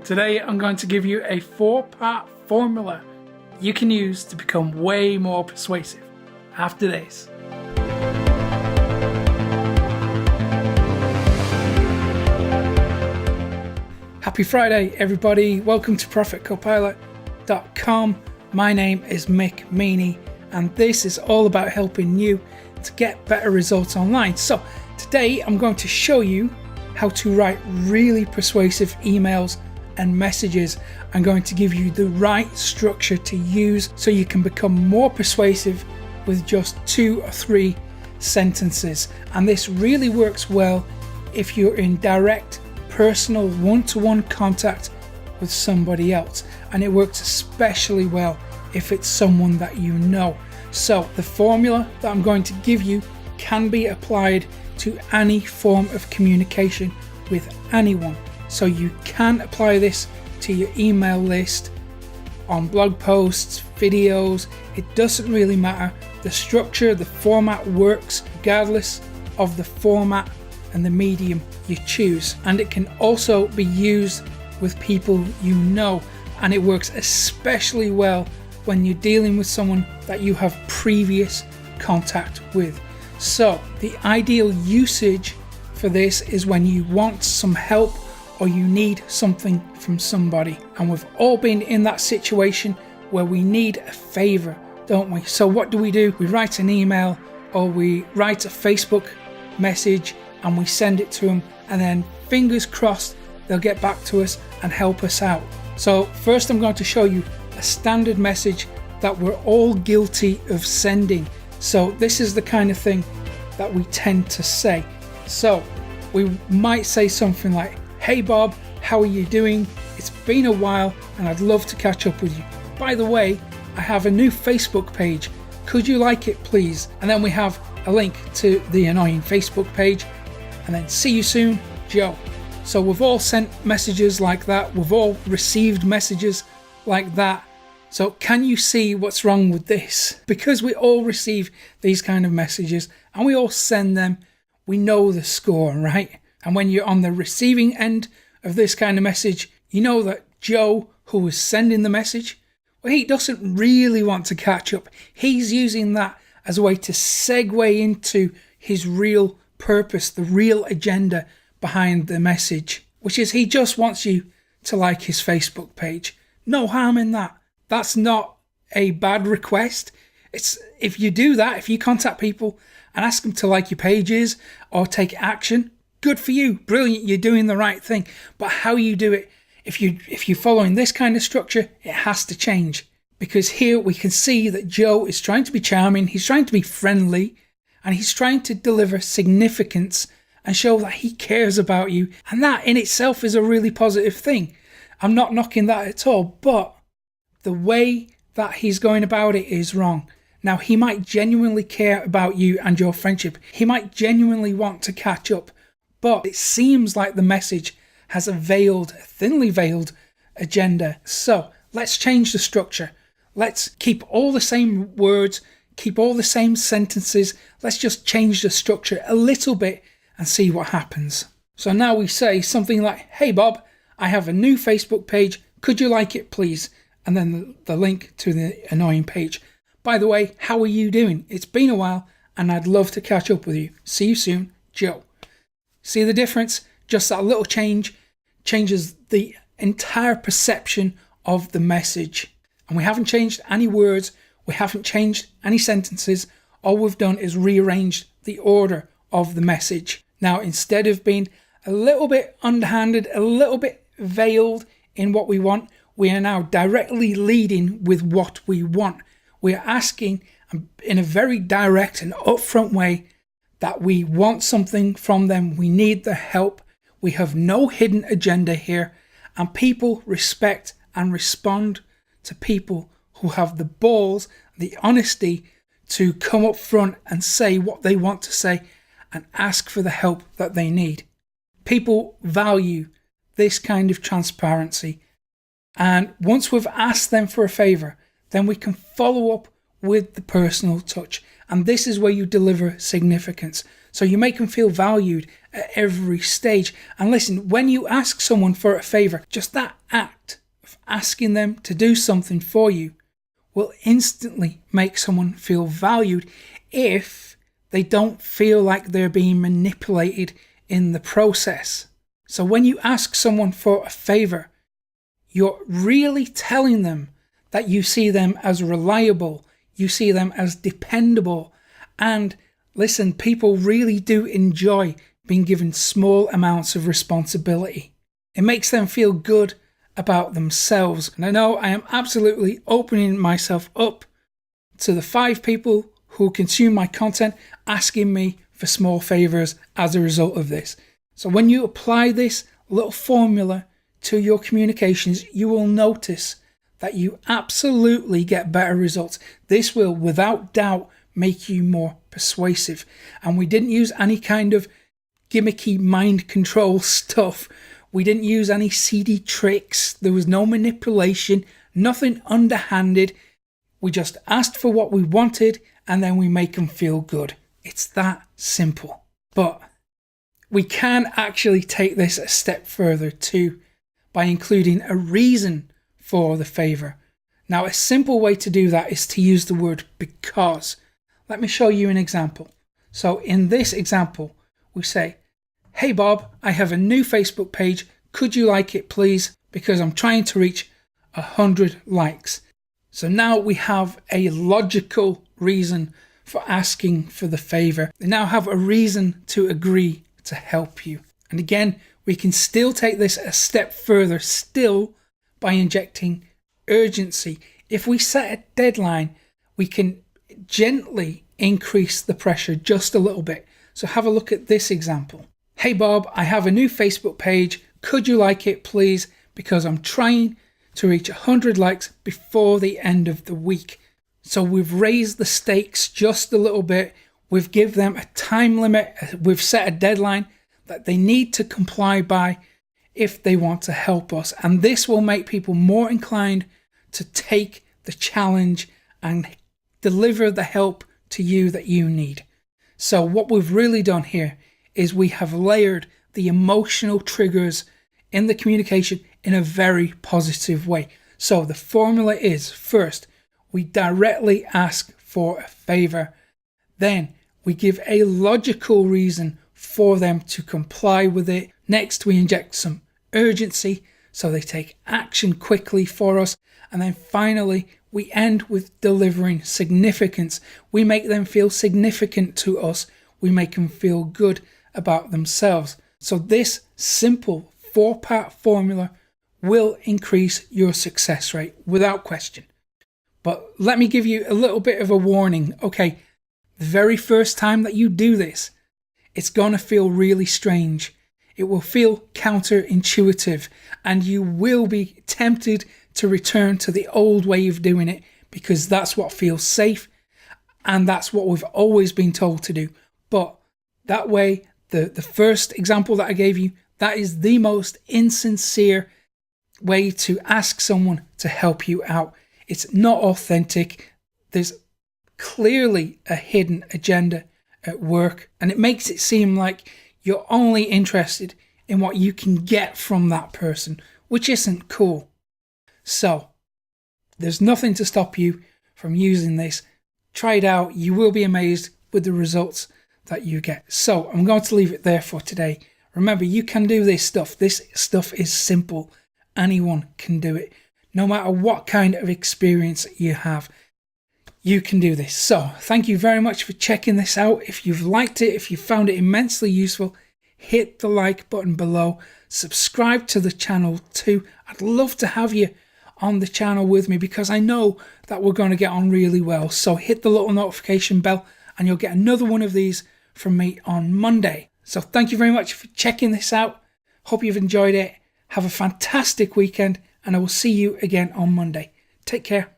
Today I'm going to give you a 4-part formula you can use to become way more persuasive after this. Happy Friday everybody, welcome to ProfitCopilot.com. My name is Mick MEANEY and this is all about helping you to get better results online. So today I'm going to show you how to write really persuasive emails and messages. I'm going to give you the right structure to use so you can become more persuasive with just 2 or 3 sentences. And this really works well if you're in direct, personal, one-to-one contact with somebody else. And it works especially well if it's someone that you know. So the formula that I'm going to give you can be applied to any form of communication with anyone. So you can apply this to your email list, on blog posts, videos. It doesn't really matter. The structure, the format works regardless of the format and the medium you choose. And it can also be used with people you know. And it works especially well when you're dealing with someone that you have previous contact with. So the ideal usage for this is when you want some help or you need something from somebody. And we've all been in that situation where we need a favor, don't we? So what do? We write an email or we write a Facebook message and we send it to them, and then fingers crossed they'll get back to us and help us out. So first I'm going to show you a standard message that we're all guilty of sending. So this is the kind of thing that we tend to say. So we might say something like, "Hey Bob, how are you doing? It's been a while and I'd love to catch up with you. By the way, I have a new Facebook page. Could you like it please?" And then we have a link to the annoying Facebook page, and then "See you soon, Joe." So we've all sent messages like that. We've all received messages like that. So can you see what's wrong with this? Because we all receive these kind of messages and we all send them, we know the score, right? And when you're on the receiving end of this kind of message, you know that Joe, who was sending the message, well, he doesn't really want to catch up. He's using that as a way to segue into his real purpose, the real agenda behind the message, which is he just wants you to like his Facebook page. No harm in that. That's not a bad request. It's if you do that, if you contact people and ask them to like your pages or take action, good for you. Brilliant. You're doing the right thing. But how you do it, if you're following this kind of structure, it has to change. Because here we can see that Joe is trying to be charming. He's trying to be friendly and he's trying to deliver significance and show that he cares about you. And that in itself is a really positive thing. I'm not knocking that at all, but the way that he's going about it is wrong. Now, he might genuinely care about you and your friendship. He might genuinely want to catch up, but it seems like the message has a thinly veiled agenda. So let's change the structure. Let's keep all the same words, keep all the same sentences. Let's just change the structure a little bit and see what happens. So now we say something like, "Hey Bob, I have a new Facebook page. Could you like it please?" And then the link to the annoying page. "By the way, how are you doing? It's been a while and I'd love to catch up with you. See you soon, Joe." See the difference? Just that little change changes the entire perception of the message. And we haven't changed any words. We haven't changed any sentences. All we've done is rearranged the order of the message. Now, instead of being a little bit underhanded, a little bit veiled in what we want, we are now directly leading with what we want. We are asking in a very direct and upfront way that we want something from them. We need their help. We have no hidden agenda here. And people respect and respond to people who have the balls, the honesty to come up front and say what they want to say and ask for the help that they need. People value this kind of transparency. And once we've asked them for a favor, then we can follow up with the personal touch. And this is where you deliver significance. So you make them feel valued at every stage. And listen, when you ask someone for a favor, just that act of asking them to do something for you will instantly make someone feel valued if they don't feel like they're being manipulated in the process. So when you ask someone for a favor, you're really telling them that you see them as reliable, you see them as dependable. And listen, people really do enjoy being given small amounts of responsibility. It makes them feel good about themselves. And I know I am absolutely opening myself up to the 5 people who consume my content asking me for small favors as a result of this. So when you apply this little formula to your communications, you will notice that you absolutely get better results. This will, without doubt, make you more persuasive. And we didn't use any kind of gimmicky mind control stuff. We didn't use any seedy tricks. There was no manipulation, nothing underhanded. We just asked for what we wanted and then we make them feel good. It's that simple. But we can actually take this a step further too by including a reason for the favor. Now, a simple way to do that is to use the word because. Let me show you an example. So in this example, we say, "Hey Bob, I have a new Facebook page. Could you like it, please? Because I'm trying to reach 100 likes. So now we have a logical reason for asking for the favor. They now have a reason to agree to help you. And again, we can still take this a step further still by injecting urgency. If we set a deadline, we can gently increase the pressure just a little bit. So have a look at this example. "Hey Bob, I have a new Facebook page. Could you like it, please? Because I'm trying to reach 100 likes before the end of the week." So we've raised the stakes just a little bit. We've given them a time limit. We've set a deadline that they need to comply by if they want to help us. And this will make people more inclined to take the challenge and deliver the help to you that you need. So what we've really done here is we have layered the emotional triggers in the communication in a very positive way. So the formula is, first, we directly ask for a favor. Then we give a logical reason for them to comply with it. Next, we inject some urgency so they take action quickly for us. And then finally, we end with delivering significance. We make them feel significant to us. We make them feel good about themselves. So this simple 4-part formula will increase your success rate without question. But let me give you a little bit of a warning. Okay, the very first time that you do this, it's going to feel really strange. It will feel counterintuitive and you will be tempted to return to the old way of doing it because that's what feels safe and that's what we've always been told to do. But that way, the first example that I gave you, that is the most insincere way to ask someone to help you out. It's not authentic. There's clearly a hidden agenda at work, and it makes it seem like you're only interested in what you can get from that person, which isn't cool. So there's nothing to stop you from using this. Try it out. You will be amazed with the results that you get. So I'm going to leave it there for today. Remember, you can do this stuff. This stuff is simple. Anyone can do it. No matter what kind of experience you have, you can do this. So thank you very much for checking this out. If you've liked it, if you found it immensely useful, hit the like button below. Subscribe to the channel too. I'd love to have you on the channel with me because I know that we're going to get on really well. So hit the little notification bell and you'll get another one of these from me on Monday. So thank you very much for checking this out. Hope you've enjoyed it. Have a fantastic weekend and I will see you again on Monday. Take care.